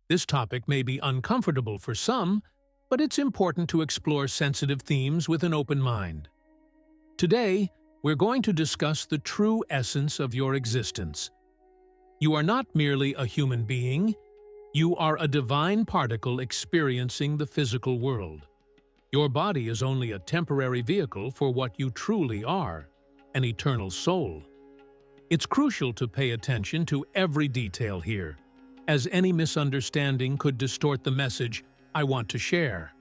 This topic may be uncomfortable for some, but it's important to explore sensitive themes with an open mind. Today, we're going to discuss the true essence of your existence. You are not merely a human being, you are a divine particle experiencing the physical world. Your body is only a temporary vehicle for what you truly are, an eternal soul. It's crucial to pay attention to every detail here, as any misunderstanding could distort the message I want to share.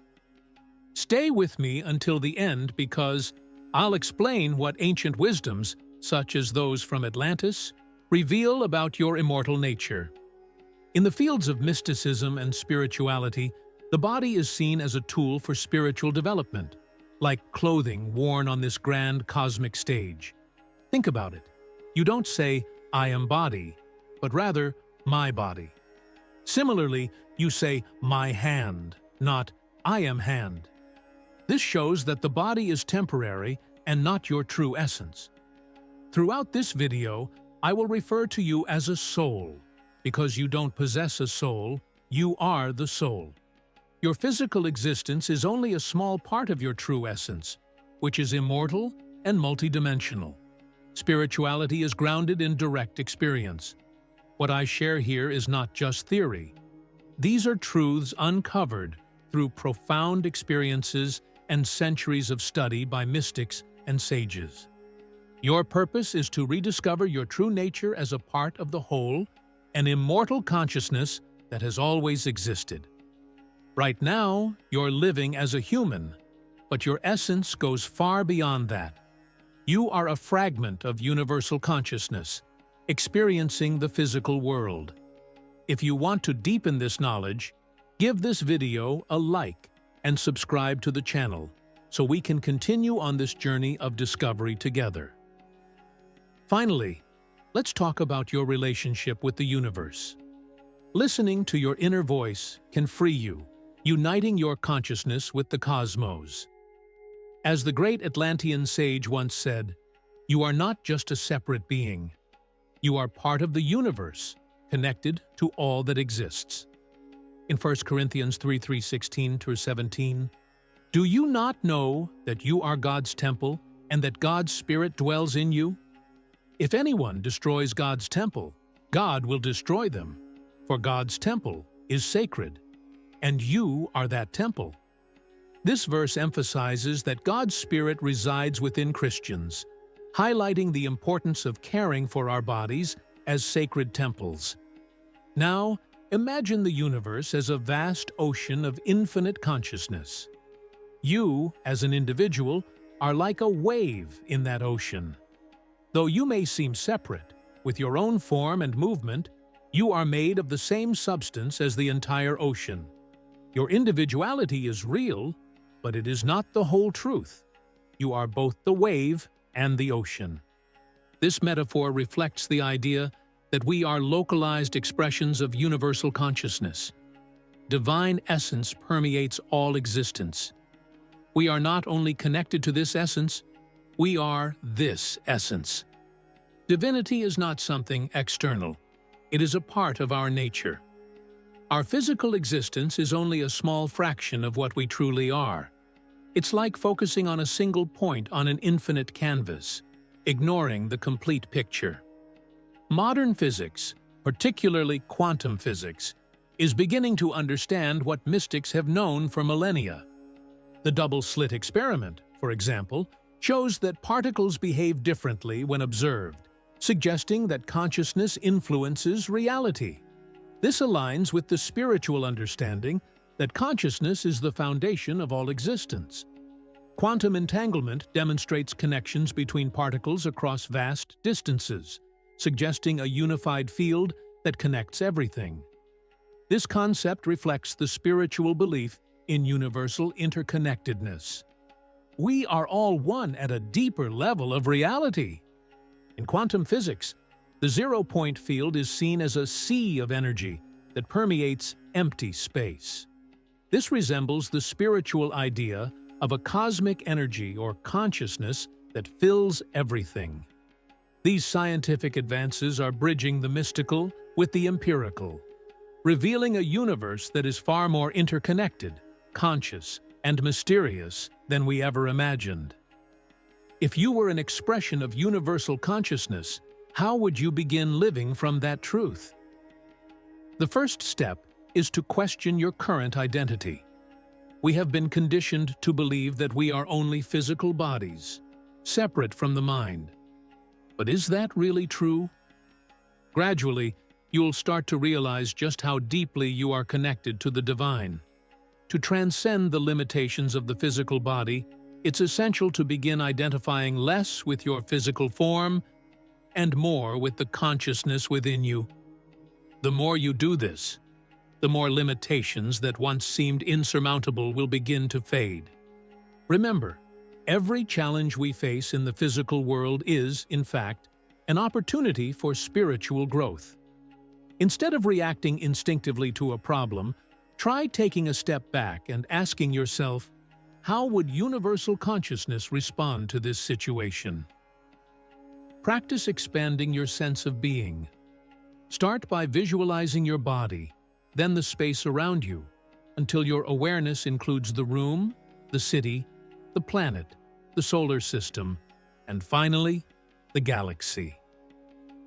Stay with me until the end because I'll explain what ancient wisdoms, such as those from Atlantis, reveal about your immortal nature. In the fields of mysticism and spirituality, the body is seen as a tool for spiritual development, like clothing worn on this grand cosmic stage. Think about it. You don't say, "I am body," but rather, "my body." Similarly, you say, "my hand," not, "I am hand." This shows that the body is temporary and not your true essence. Throughout this video, I will refer to you as a soul, because you don't possess a soul, you are the soul. Your physical existence is only a small part of your true essence, which is immortal and multidimensional. Spirituality is grounded in direct experience. What I share here is not just theory. These are truths uncovered through profound experiences and centuries of study by mystics and sages. Your purpose is to rediscover your true nature as a part of the whole, an immortal consciousness that has always existed. Right now, you're living as a human, but your essence goes far beyond that. You are a fragment of universal consciousness, experiencing the physical world. If you want to deepen this knowledge, give this video a like and subscribe to the channel so we can continue on this journey of discovery together. Finally, let's talk about your relationship with the universe. Listening to your inner voice can free you, uniting your consciousness with the cosmos. As the great Atlantean sage once said, "You are not just a separate being. You are part of the universe, connected to all that exists." In 1 Corinthians 3:16-17, "Do you not know that you are God's temple and that God's Spirit dwells in you? If anyone destroys God's temple, God will destroy them, for God's temple is sacred, and you are that temple." This verse emphasizes that God's Spirit resides within Christians, highlighting the importance of caring for our bodies as sacred temples. Now, imagine the universe as a vast ocean of infinite consciousness. You, as an individual, are like a wave in that ocean. Though you may seem separate, with your own form and movement, you are made of the same substance as the entire ocean. Your individuality is real, but it is not the whole truth. You are both the wave and the ocean. This metaphor reflects the idea that we are localized expressions of universal consciousness. Divine essence permeates all existence. We are not only connected to this essence, we are this essence. Divinity is not something external. It is a part of our nature. Our physical existence is only a small fraction of what we truly are. It's like focusing on a single point on an infinite canvas, ignoring the complete picture. Modern physics, particularly quantum physics, is beginning to understand what mystics have known for millennia. The double-slit experiment, for example, shows that particles behave differently when observed, suggesting that consciousness influences reality. This aligns with the spiritual understanding that consciousness is the foundation of all existence. Quantum entanglement demonstrates connections between particles across vast distances, suggesting a unified field that connects everything. This concept reflects the spiritual belief in universal interconnectedness. We are all one at a deeper level of reality. In quantum physics, the zero-point field is seen as a sea of energy that permeates empty space. This resembles the spiritual idea of a cosmic energy or consciousness that fills everything. These scientific advances are bridging the mystical with the empirical. revealing a universe that is far more interconnected, conscious, and mysterious than we ever imagined. If you were an expression of universal consciousness, how would you begin living from that truth? The first step is to question your current identity. We have been conditioned to believe that we are only physical bodies, separate from the mind. But is that really true? Gradually, you'll start to realize just how deeply you are connected to the divine. To transcend the limitations of the physical body, it's essential to begin identifying less with your physical form and more with the consciousness within you. The more you do this, the more limitations that once seemed insurmountable will begin to fade. Remember, every challenge we face in the physical world is, in fact, an opportunity for spiritual growth. Instead of reacting instinctively to a problem, try taking a step back and asking yourself, how would universal consciousness respond to this situation? Practice expanding your sense of being. Start by visualizing your body, then the space around you, until your awareness includes the room, the city, the planet, the solar system, and finally, the galaxy.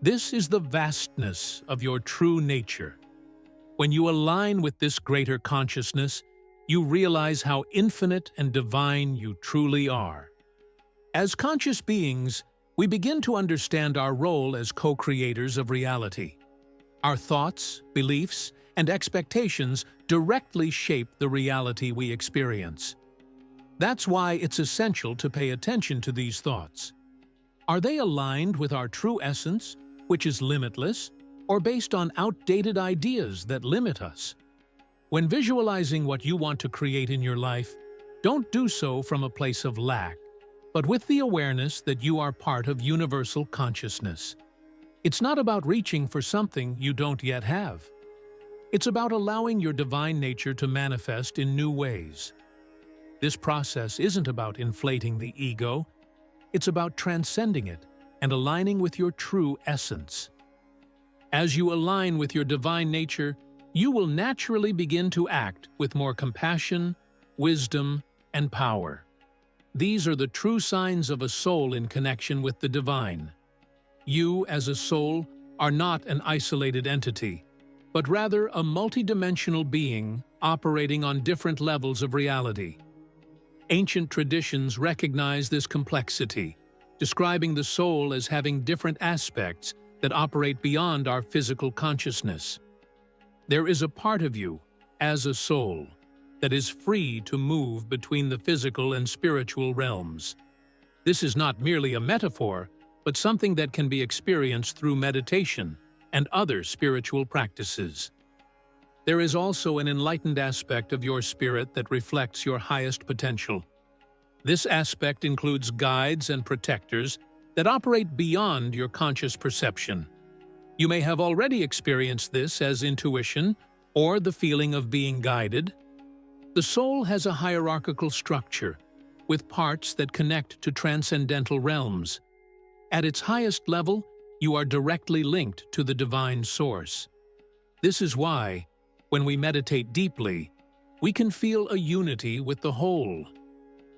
This is the vastness of your true nature. When you align with this greater consciousness, you realize how infinite and divine you truly are. As conscious beings, we begin to understand our role as co-creators of reality. Our thoughts, beliefs, and expectations directly shape the reality we experience. That's why it's essential to pay attention to these thoughts. Are they aligned with our true essence, which is limitless, or based on outdated ideas that limit us? When visualizing what you want to create in your life, don't do so from a place of lack, but with the awareness that you are part of universal consciousness. It's not about reaching for something you don't yet have. It's about allowing your divine nature to manifest in new ways. This process isn't about inflating the ego, it's about transcending it and aligning with your true essence. As you align with your divine nature, you will naturally begin to act with more compassion, wisdom, and power. These are the true signs of a soul in connection with the divine. You, as a soul, are not an isolated entity, but rather a multidimensional being operating on different levels of reality. Ancient traditions recognize this complexity, describing the soul as having different aspects that operate beyond our physical consciousness. There is a part of you, as a soul, that is free to move between the physical and spiritual realms. This is not merely a metaphor, but something that can be experienced through meditation and other spiritual practices. There is also an enlightened aspect of your spirit that reflects your highest potential. This aspect includes guides and protectors that operate beyond your conscious perception. You may have already experienced this as intuition or the feeling of being guided. The soul has a hierarchical structure, with parts that connect to transcendental realms. At its highest level, you are directly linked to the divine source. This is why, when we meditate deeply, we can feel a unity with the whole.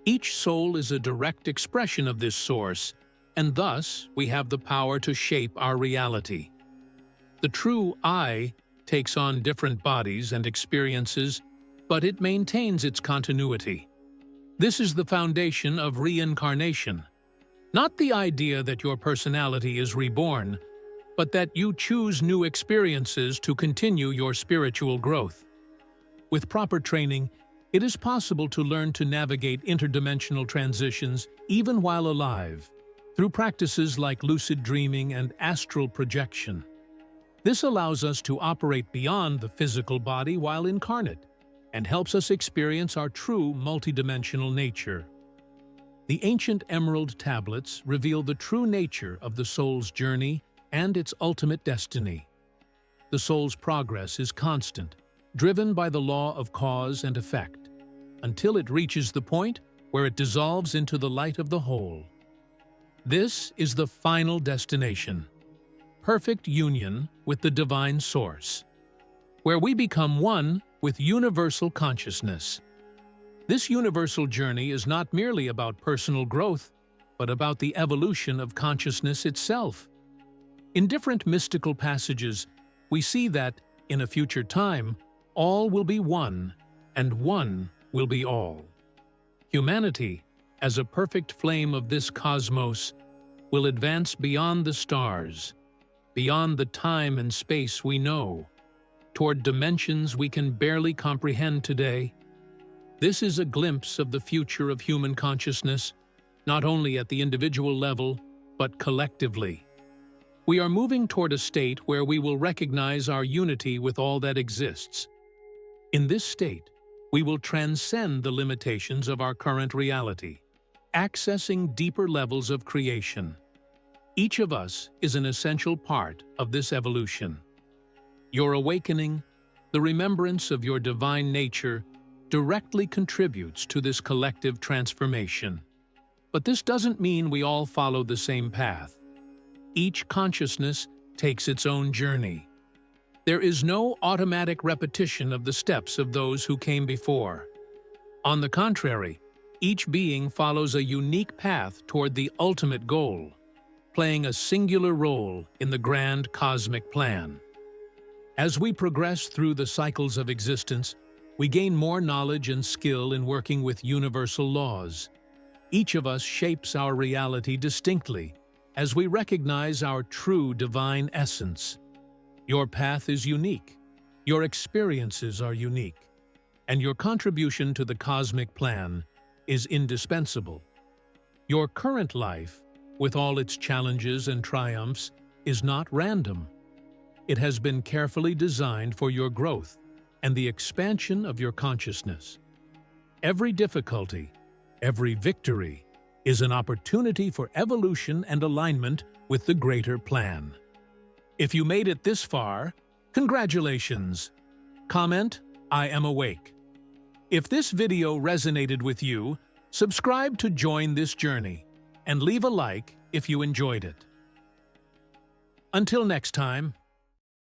Each soul is a direct expression of this source, and thus we have the power to shape our reality. The true I takes on different bodies and experiences, but it maintains its continuity. This is the foundation of reincarnation. Not the idea that your personality is reborn, but that you choose new experiences to continue your spiritual growth. With proper training, it is possible to learn to navigate interdimensional transitions even while alive, through practices like lucid dreaming and astral projection. This allows us to operate beyond the physical body while incarnate, and helps us experience our true multidimensional nature. The ancient emerald tablets reveal the true nature of the soul's journey and its ultimate destiny. The soul's progress is constant, driven by the law of cause and effect, until it reaches the point where it dissolves into the light of the whole. This is the final destination, perfect union with the divine source. where we become one with universal consciousness. This universal journey is not merely about personal growth, but about the evolution of consciousness itself. In different mystical passages, we see that, in a future time, all will be one, and one will be all. Humanity, as a perfect flame of this cosmos, will advance beyond the stars, beyond the time and space we know, toward dimensions we can barely comprehend today. This is a glimpse of the future of human consciousness, not only at the individual level, but collectively. We are moving toward a state where we will recognize our unity with all that exists. In this state, we will transcend the limitations of our current reality, accessing deeper levels of creation. Each of us is an essential part of this evolution. Your awakening, the remembrance of your divine nature, directly contributes to this collective transformation. But this doesn't mean we all follow the same path. Each consciousness takes its own journey. There is no automatic repetition of the steps of those who came before. On the contrary, each being follows a unique path toward the ultimate goal, playing a singular role in the grand cosmic plan. As we progress through the cycles of existence, we gain more knowledge and skill in working with universal laws. Each of us shapes our reality distinctly as we recognize our true divine essence. Your path is unique, your experiences are unique, and your contribution to the cosmic plan is indispensable. Your current life, with all its challenges and triumphs, is not random. It has been carefully designed for your growth and the expansion of your consciousness. Every difficulty, every victory, is an opportunity for evolution and alignment with the greater plan. If you made it this far, congratulations! Comment, "I am awake." If this video resonated with you, subscribe to join this journey, and leave a like if you enjoyed it. Until next time.